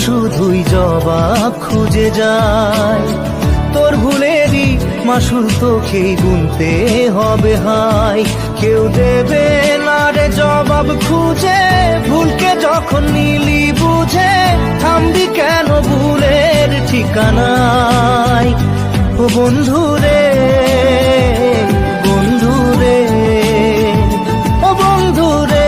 শুধুই জবাব খুঁজে যায়। তোর ভুলেরই মাসুল তোকেই গুনতে হবে হায়। কেউ দেবে না রে জবাব খুঁজে, ভুলকে যখন নিলি বুঝে থামবি কেন ভুলের ঠিকানায়। ও বন্ধু রে, বন্ধু রে, ও বন্ধু রে।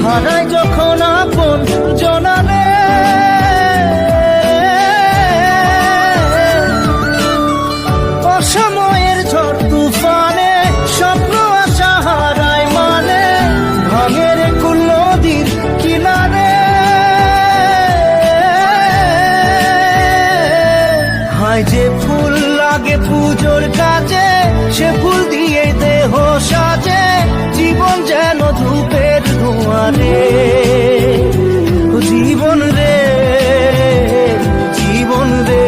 হারাই যখন আপন জনারে, অসময়ের ঝড় তুফানে স্বপ্ন আশা হারায় মানে, ভাঙের কুল নদীর কিনারে। হায় যে ফুল লাগে পুজোর কাজে, সে ফুল দিয়ে দেহ সাজে, জীবন যেন ধূপের ধোঁয়ারে। জীবন রে, জীবন রে,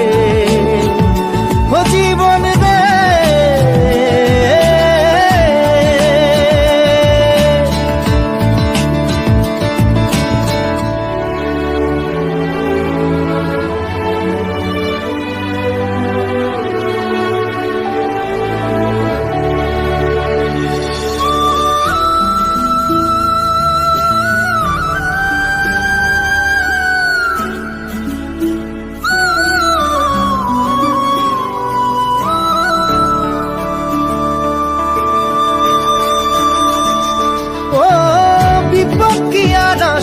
ও জীবন রে।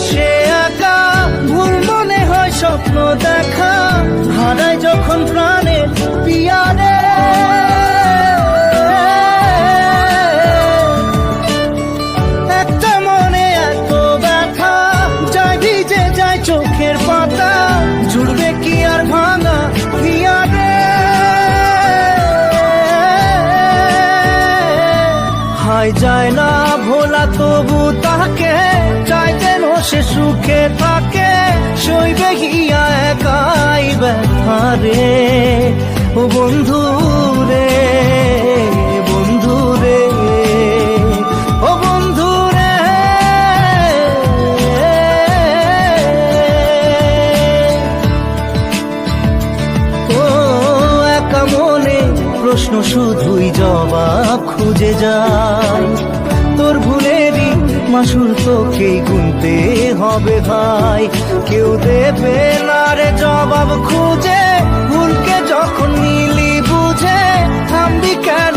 সে একা ভুল মনে হয় স্বপ্ন দেখা, হারাই যখন প্রাণের পিয়ারে। একটা মনে এত ব্যথা যায় ভিজে যায় চোখের পাতা, জুড়বে কি আর ভাঙা পিয়ারে। হায় যায় না ভোলা তবু তাকে চাই যেন সে সুখে থাকে, সইবে গিয়া একাই ব্যথারে। ও বন্ধু রে, বন্ধু রে, ও বন্ধু রে। ও একা মনে প্রশ্ন শুধুই জবাব খুঁজে যায়। তোর ভুলেরই মাসুল তোকেই গুনতে হবে ভাই। কেউ দেবে না রে জবাব খুঁজে, ভুলকে যখন নিলি বুঝে থামবি কেন